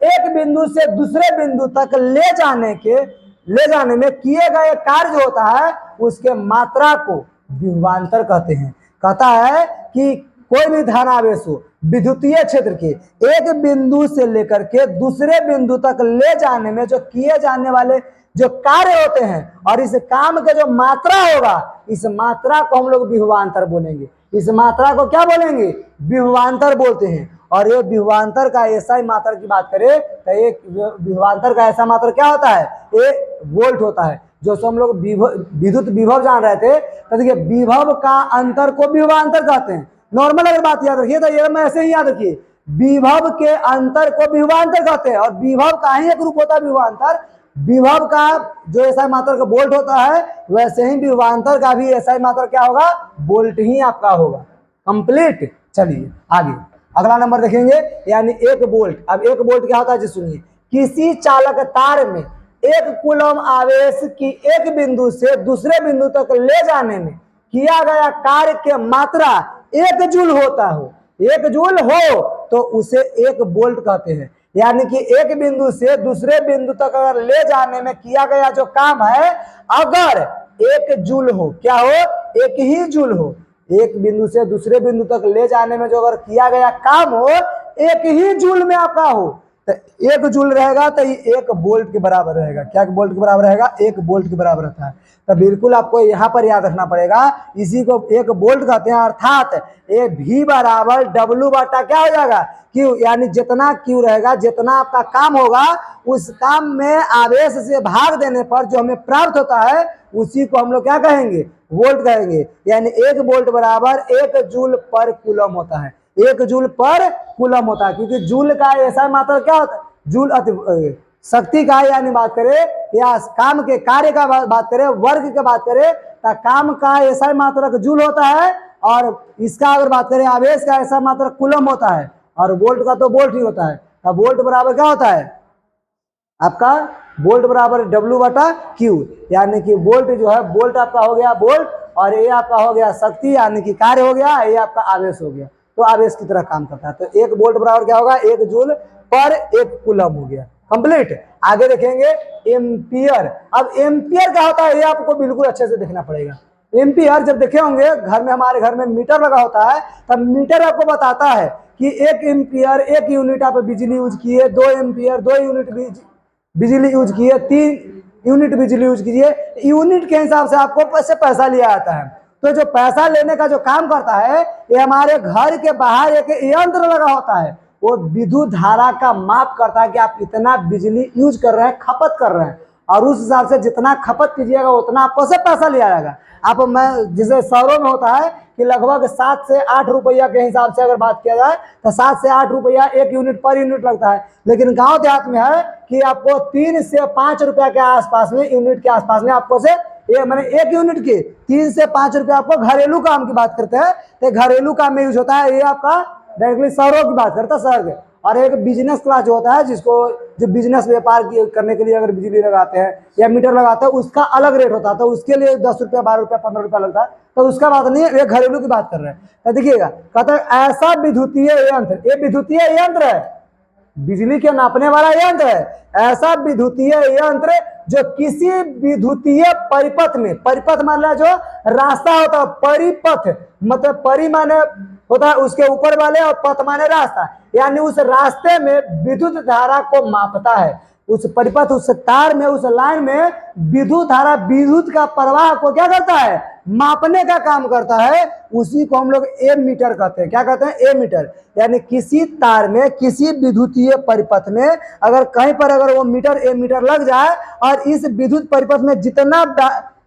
एक बिंदु से दूसरे बिंदु तक ले जाने में किए गए कार्य जो होता है उसके मात्रा को विभवांतर कहते हैं। कहता है कि कोई भी धन आवेश हो विद्युतीय क्षेत्र के एक बिंदु से लेकर के दूसरे बिंदु तक ले जाने में जो किए जाने वाले जो कार्य होते हैं, और इस काम के जो मात्रा होगा, इस मात्रा को हम लोग विभवांतर बोलेंगे। इस मात्रा को क्या बोलेंगे? विभवांतर बोलते हैं। और ये विभवांतर का एसआई मात्रा की बात करें तो एक विभवांतर का ऐसा मात्रा क्या होता है? ये वोल्ट होता है। जो हम लोग विद्युत विभव जान रहे थे, तो देखिए विभव का अंतर को विभवांतर कहते हैं। नॉर्मल अगर बात याद रखिए तो ये मैं ऐसे ही याद रखिए, विभव के अंतर को विभवांतर कहते हैं। और विभव का ही एक रूप होता है विभवांतर। विभव का जो एसआई मात्रा का वोल्ट होता है, वैसे ही विभवांतर का भी एसआई मात्रा क्या होगा? वोल्ट ही आपका होगा। कंप्लीट। चलिए आगे अगला नंबर देखेंगे, यानी 1 वोल्ट। अब 1 वोल्ट क्या होता है जी सुनिए, किसी चालक तार में 1 कूलम आवेश की एक बिंदु से दूसरे बिंदु तक ले जाने में किया गया कार्य के मात्रा 1 जूल होता हो, 1 जूल हो तो उसे एक बोल्ट कहते हैं। यानी कि एक बिंदु से दूसरे बिंदु तक अगर ले जाने में किया गया जो काम है, अगर एक जूल हो, क्या हो, एक ही जूल हो, एक बिंदु से दूसरे बिंदु तक ले जाने में जो अगर किया गया काम हो एक ही जूल में आपका हो, तो एक जूल रहेगा तो ये एक बोल्ट के बराबर रहेगा। क्या बोल्ट के बराबर रहेगा? एक बोल्ट के बराबर रहता है। तो बिल्कुल आपको यहाँ पर याद रखना पड़ेगा, इसी को एक बोल्ट कहते हैं। अर्थात ये V बराबर W बटा क्या हो जाएगा? Q। यानी जितना Q रहेगा, जितना आपका काम होगा, उस काम में आवेश से भाग देने पर जो हमें प्राप्त होता है उसी को हम लोग क्या कहेंगे? वोल्ट कहेंगे। यानी एक वोल्ट बराबर एक जूल पर कूलम होता है। एक जूल पर कूलम होता है, क्योंकि जूल का ऐसा मात्रा क्या होता है? जूल शक्ति का, यानी बात करें या काम के कार्य का बात करें, वर्ग की बात करें, तो काम का ऐसा मात्रक जूल होता है, और इसका अगर बात करें आवेश का ऐसा मात्रक कूलम होता है, और वोल्ट का तो वोल्ट ही होता है। तो वोल्ट बराबर क्या होता है आपका? वोल्ट बराबर W बटा Q। यानी कि वोल्ट जो है, वोल्ट आपका हो गया वोल्ट, और ये आपका हो गया शक्ति यानी कि कार्य हो गया, ये आपका आवेश हो गया, तो आवेश की तरह काम करता है। तो एक वोल्ट बराबर क्या होगा? एक जूल पर एक कूलम हो गया। कंप्लीट। आगे देखेंगे एम्पियर। अब एम्पियर क्या होता है ये आपको बिल्कुल अच्छे से देखना पड़ेगा। एम्पियर जब देखे होंगे घर में, हमारे घर में मीटर लगा होता है, तब मीटर आपको बताता है कि एक एम्पियर एक यूनिट आप बिजली यूज किए, 2 एम्पियर 2 यूनिट बिजली यूज किए, 3 यूनिट बिजली यूज कीजिए। यूनिट के हिसाब से आपको पैसा लिया जाता है। तो जो पैसा लेने का जो काम करता है, ये हमारे घर के बाहर एक यंत्र लगा होता है, वो विद्युत धारा का माप करता है कि आप इतना बिजली यूज कर रहे हैं, खपत कर रहे हैं, और उस हिसाब से जितना खपत कीजिएगा उतना आपको से पैसा लिया जाएगा। आप मैं जिसे शहरों में होता है कि लगभग 7 से 8 रुपया के हिसाब से अगर बात किया जाए तो 7 से 8 रुपया एक यूनिट पर यूनिट लगता है। लेकिन गांव देहात में है कि आपको 3 से 5 रुपया के आसपास में, यूनिट के आसपास में आपको से मैंने एक यूनिट के 3 से 5 रुपया आपको घरेलू काम की बात करते हैं, तो घरेलू काम में यूज होता है। ये आपका डायरेक्टली शहरों की बात करता है, शहर के। और एक बिजनेस क्लास जो होता है, जिसको जो बिजनेस व्यापार करने के लिए अगर बिजली लगाते हैं या मीटर लगाते हैं, उसका अलग रेट होता है, तो उसके लिए 10 रुपया 12 रुपया 15 रुपया लगता है, तो उसका बात नहीं है, ये घरेलू की बात कर रहे हैं। तो देखिएगा, कहते हैं ऐसा विद्युतीय यंत्र, ये विद्युतीय यंत्र है, बिजली के नापने वाला यंत्र है, ऐसा विद्युतीय यंत्र जो किसी विद्युतीय परिपथ में, परिपथ मान जो रास्ता होता है, परिपथ मतलब परि माने होता है उसके ऊपर वाले, और पथ माने रास्ता, यानी उस रास्ते में विद्युत धारा को मापता है। उस परिपथ, उस तार में, उस लाइन में विद्युत धारा, विद्युत का प्रवाह को क्या करता है? मापने का काम करता है। उसी को हम लोग एमीटर कहते हैं। क्या कहते हैं? एमीटर। यानी किसी तार में, किसी विद्युतीय परिपथ में अगर कहीं पर अगर वो मीटर एमीटर लग जाए, और इस विद्युत परिपथ में जितना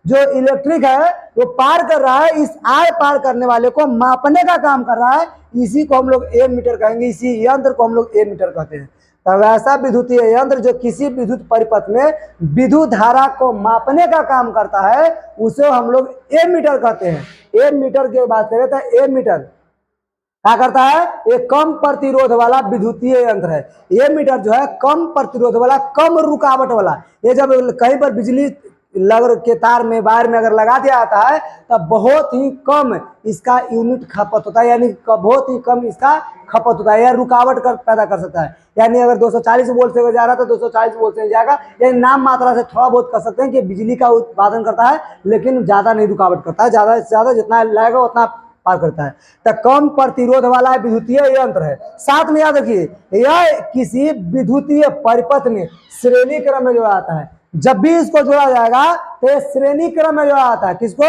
जो इलेक्ट्रिक है वो पार कर रहा है, इस आर पार करने वाले को मापने का काम कर रहा है, इसी को हम लोग एमीटर कहेंगे। इसी यंत्र को हम लोग एमीटर कहते हैं। तब ऐसा विद्युतीय यंत्र जो किसी विद्युत परिपथ में विद्युत धारा को मापने का काम करता है, उसे हम लोग एमीटर कहते हैं। एमीटर की बात करें तो एमीटर क्या करता है? ये कम प्रतिरोध वाला विद्युतीय यंत्र है। एमीटर जो है कम प्रतिरोध वाला, कम रुकावट वाला। ये जब कहीं पर बिजली लग के तार में, वायर में अगर लगा दिया जाता है, तब बहुत ही कम इसका यूनिट खपत होता है, यानी बहुत ही कम इसका खपत होता है, या रुकावट पैदा कर सकता है। यानी अगर 240 वोल्ट से जा रहा था, 240 वोल्ट से जाएगा। यानी नाम मात्रा से थोड़ा बहुत कर सकते हैं कि बिजली का उत्पादन करता है, लेकिन ज्यादा नहीं रुकावट करता है। ज्यादा से ज्यादा जितना लगेगा उतना पार करता है। तो कम प्रतिरोध वाला विद्युतीय यंत्र है। साथ में याद रखिए, यह किसी विद्युतीय परिपथ में श्रेणी क्रम में जोड़ा आता है। जब भी इसको जोड़ा जाएगा तो ये श्रेणी क्रम में जोड़ा आता है। किसको?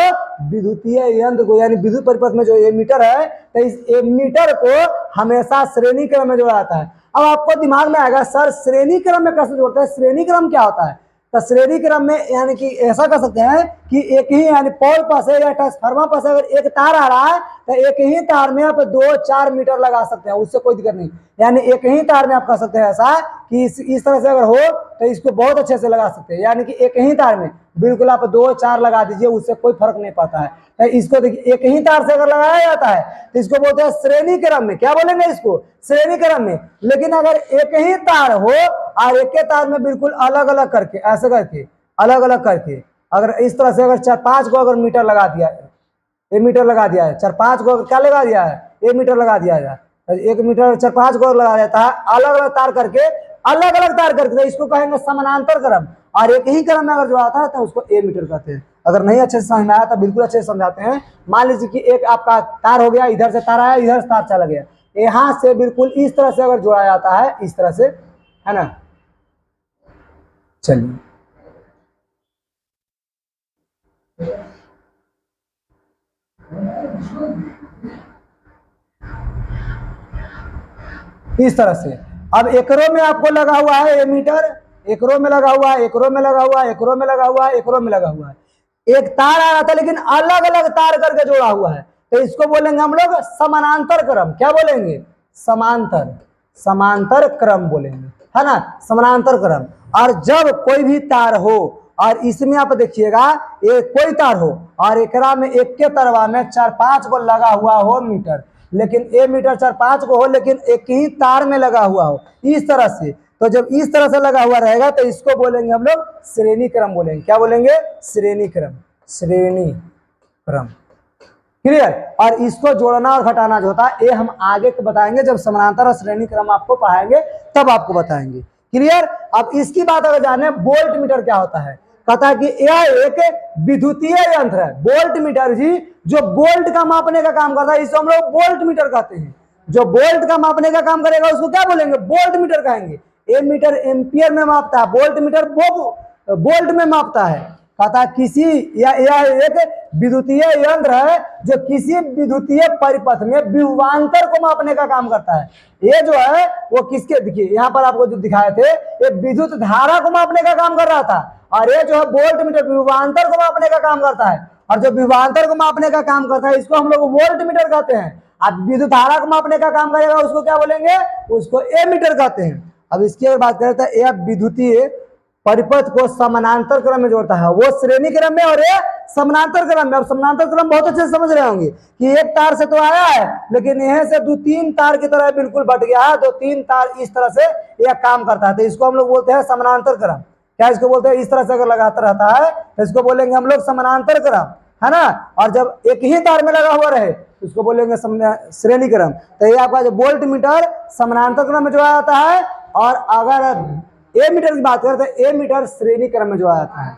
विद्युतीय यंत्र को। यानी विद्युत परिपथ में जो एमीटर है, तो इस एमीटर को हमेशा श्रेणी क्रम में जोड़ा जाता है। अब आपको दिमाग में आएगा, सर श्रेणी क्रम में कैसे जोड़ते हैं? श्रेणी क्रम क्या होता है? तो श्रेणी क्रम में यानी कि ऐसा कर सकते हैं कि एक ही, यानी पोल पर से या ट्रांसफार्मर पर से अगर एक तार आ रहा है, तो एक ही तार में आप 2-4 मीटर लगा सकते हैं, उससे कोई दिक्कत नहीं। यानी एक ही तार में आप कर सकते हैं ऐसा कि इस तरह से अगर हो तो इसको बहुत अच्छे से लगा सकते हैं। यानी कि एक ही तार में बिल्कुल आप 2-4 लगा दीजिए, उससे कोई फर्क नहीं पड़ता है। तो इसको देखिए, एक ही तार से अगर लगाया जाता है तो इसको बोलते हैं श्रेणी क्रम में। क्या बोलेंगे इसको? श्रेणी क्रम में। लेकिन अगर एक ही तार हो और एक ही तार में बिल्कुल अलग अलग करके, ऐसे करके अलग अलग करके, अगर इस तरह से अगर 4-5 को अगर मीटर लगा दिया है, ये मीटर लगा दिया है, 4-5 को क्या लगा दिया है? ये मीटर लगा दिया है, 1 मीटर 4-5 को लगा देता है, अलग अलग तार करके तो इसको कहेंगे समानांतर क्रम। और एक ही क्रम में अगर जोड़ाता है तो उसको ए मीटर कहते हैं। अगर नहीं अच्छे से समझ में आया तो बिल्कुल अच्छे से समझाते हैं। मान लीजिए कि एक आपका तार हो गया, इधर से तार आया, इधर से तार चला गया, यहाँ से बिल्कुल इस तरह से अगर जोड़ा जाता है, इस तरह से, है ना। चलिए इस तरह से। अब एकरों में आपको लगा हुआ है ए मीटर, एकरों में लगा हुआ है, एकरों में लगा हुआ है, एकरों में लगा हुआ है, एकरों में लगा हुआ है। एक तार आ रहा था लेकिन अलग अलग तार करके जोड़ा हुआ है, तो इसको बोलेंगे हम लोग समानांतर क्रम। क्या बोलेंगे? समांतर क्रम बोलेंगे, है ना, समानांतर क्रम। और जब कोई भी तार हो और इसमें आप देखिएगा एक कोई तार हो और एकरा में एक के तरवा में 4-5 को लगा हुआ हो मीटर, लेकिन ए मीटर 4-5 को हो लेकिन एक ही तार में लगा हुआ हो, इस तरह से। तो जब इस तरह से लगा हुआ रहेगा तो इसको बोलेंगे हम लोग श्रेणी क्रम बोलेंगे। क्या बोलेंगे? श्रेणी क्रम, श्रेणी क्रम। क्लियर? और इसको जोड़ना और घटाना जो होता है ये हम आगे को बताएंगे, जब समानांतर और श्रेणी क्रम आपको पढ़ाएंगे तब आपको बताएंगे। क्लियर? अब इसकी बात अगर जाने वोल्ट मीटर क्या होता है, कहता है कि यह एक विद्युतीय यंत्र है। वोल्ट मीटर जी जो वोल्ट का मापने का काम करता है, इसको हम लोग वोल्ट मीटर कहते हैं। जो वोल्ट का मापने का काम करेगा उसको क्या बोलेंगे? वोल्ट मीटर कहेंगे। ए मीटर एम्पियर में मापता है, वोल्ट मीटर वोल्ट में मापता है। कहता किसी यह एक विद्युतीय यंत्र है जो किसी विद्युतीय परिपथ में विभवांतर को मापने का काम करता है। ये जो है वो किसके, देखिए यहाँ पर आपको जो दिखाए थे, ये विद्युत धारा को मापने का काम कर रहा था, और ये जो है वोल्ट मीटर विभवांतर को मापने का काम करता है। और जो विभवांतर को मापने का काम करता है इसको हम लोग वोल्ट मीटर कहते हैं। अब विद्युत धारा को मापने का काम करेगा उसको क्या बोलेंगे? उसको ए मीटर कहते हैं। अब इसकी बात करें तो यह विद्युतीय परिपथ को समानांतर क्रम में जोड़ता है, वो श्रेणी क्रम में और ये समानांतर क्रम में। अब समानांतर क्रम बहुत अच्छे से समझ रहे होंगे कि एक तार से तो आया है लेकिन यहाँ से 2-3 तार की तरह बिल्कुल बट गया है, 2-3 तार इस तरह से यह काम करता है, तो इसको हम लोग बोलते हैं समानांतर क्रम। क्या इसको बोलते हैं? इस तरह से अगर लगाता रहता है तो इसको बोलेंगे हम लोग समानांतर क्रम, है ना। और जब एक ही तार में लगा हुआ रहे तो उसको बोलेंगे श्रेणी क्रम। तो ये आपका जो वोल्ट मीटर समानांतर क्रम में जोड़ा जाता है, और अगर ए मीटर की बात करें तो ए मीटर श्रेणी क्रम में जोड़ा जाता है।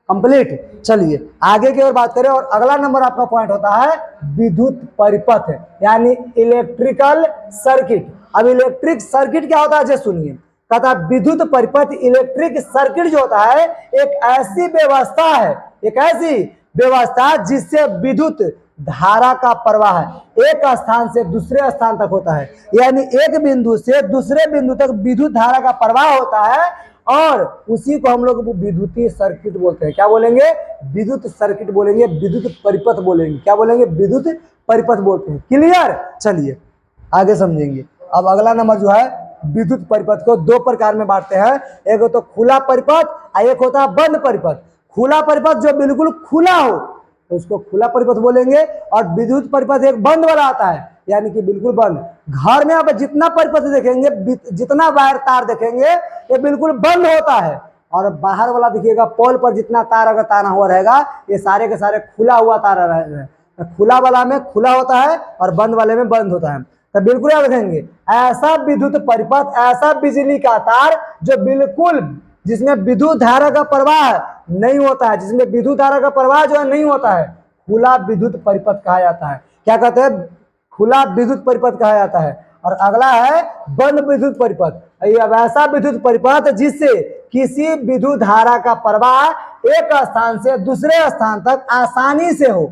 कंप्लीट। चलिए आगे की ओर बात करें, और अगला नंबर आपका पॉइंट होता है विद्युत परिपथ, यानी इलेक्ट्रिकल सर्किट। अब इलेक्ट्रिक सर्किट क्या होता है जैसे सुनिए। कहता विद्युत परिपथ इलेक्ट्रिक सर्किट जो होता है एक ऐसी व्यवस्था है, एक ऐसी व्यवस्था जिससे विद्युत धारा का प्रवाह एक स्थान से दूसरे स्थान तक होता है, यानी एक बिंदु से दूसरे बिंदु तक विद्युत धारा का प्रवाह होता है, और उसी को हम लोग विद्युतीय सर्किट बोलते हैं। क्या बोलेंगे? विद्युत सर्किट बोलेंगे, विद्युत परिपथ बोलेंगे। क्या बोलेंगे? विद्युत परिपथ बोलते हैं। क्लियर? चलिए आगे समझेंगे। अब अगला नंबर जो है, विद्युत परिपथ को 2 प्रकार में बांटते हैं, एक तो खुला परिपथ और एक होता है बंद परिपथ। खुला परिपथ जो बिल्कुल खुला हो तो उसको खुला परिपथ बोलेंगे, और विद्युत परिपथ एक बंद वाला आता है, यानी कि बिल्कुल बंद। घर में आप जितना परिपथ देखेंगे, जितना वायर तार देखेंगे ये बिल्कुल बंद होता है, और बाहर वाला देखिएगा पोल पर जितना तार अगर ताना हुआ रहेगा ये सारे के सारे खुला हुआ तार रहेगा। खुला वाला में खुला होता है और बंद वाले में बंद होता है। तो बिल्कुल याद रखेंगे, ऐसा विद्युत परिपथ, ऐसा बिजली का तार जो बिल्कुल जिसमें विद्युत धारा का प्रवाह नहीं होता है, जिसमें विद्युत धारा का प्रवाह जो है नहीं होता है, खुला विद्युत परिपथ कहा जाता है। क्या कहते हैं? खुला विद्युत परिपथ कहा जाता है। और अगला है बंद विद्युत परिपथ। यह ऐसा विद्युत परिपथ जिससे किसी विद्युत धारा का प्रवाह एक स्थान से दूसरे स्थान तक आसानी से हो,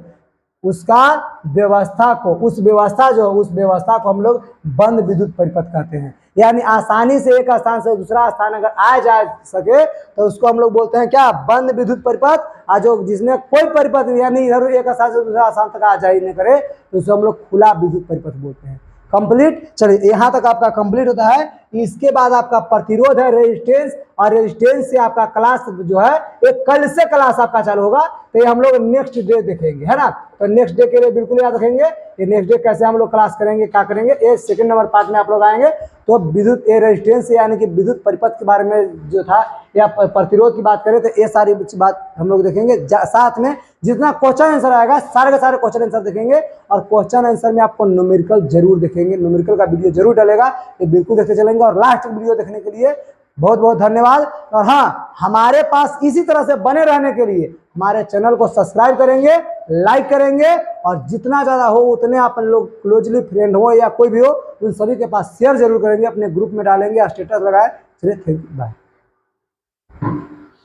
उसका व्यवस्था को, उस व्यवस्था को हम लोग बंद विद्युत परिपथ कहते हैं। यानी आसानी से एक स्थान से दूसरा स्थान अगर आ जा सके तो उसको हम लोग बोलते हैं क्या? बंद विद्युत परिपथ। और जो जिसमें कोई परिपथ यानी इधर एक स्थान से दूसरा स्थान तक आ जा ही नहीं करे तो उसको हम लोग खुला विद्युत परिपथ बोलते हैं। कंप्लीट। चलिए यहाँ तक आपका कंप्लीट होता है इसके बाद आपका प्रतिरोध है, रेजिस्टेंस, और रेजिस्टेंस से आपका क्लास जो है एक कल से क्लास आपका चालू होगा। तो ये हम लोग नेक्स्ट डे देखेंगे, है ना। तो नेक्स्ट डे के लिए बिल्कुल याद रखेंगे, ये नेक्स्ट डे कैसे हम लोग क्लास करेंगे, क्या करेंगे, ये सेकंड नंबर पार्ट में आप लोग आएंगे। तो विद्युत रेजिस्टेंस यानी कि विद्युत परिपथ के बारे में जो था या प्रतिरोध की बात करें तो ये सारी बात हम लोग देखेंगे। साथ में जितना क्वेश्चन आंसर आएगा सारे के सारे क्वेश्चन आंसर देखेंगे, और क्वेश्चन आंसर में आपको न्यूमेरिकल जरूर देखेंगे, न्यूमेरिकल का वीडियो जरूर डलेगा, ये बिल्कुल देखते चलेंगे। और लास्ट वीडियो देखने के लिए बहुत बहुत धन्यवाद। और हाँ, हमारे पास इसी तरह से बने रहने के लिए हमारे चैनल को सब्सक्राइब करेंगे, लाइक करेंगे, और जितना ज़्यादा हो उतने आप लोग क्लोजली फ्रेंड हो या कोई भी हो उन सभी के पास शेयर जरूर करेंगे, अपने ग्रुप में डालेंगे, स्टेटस लगाए। चलिए, थैंक यू, बाय।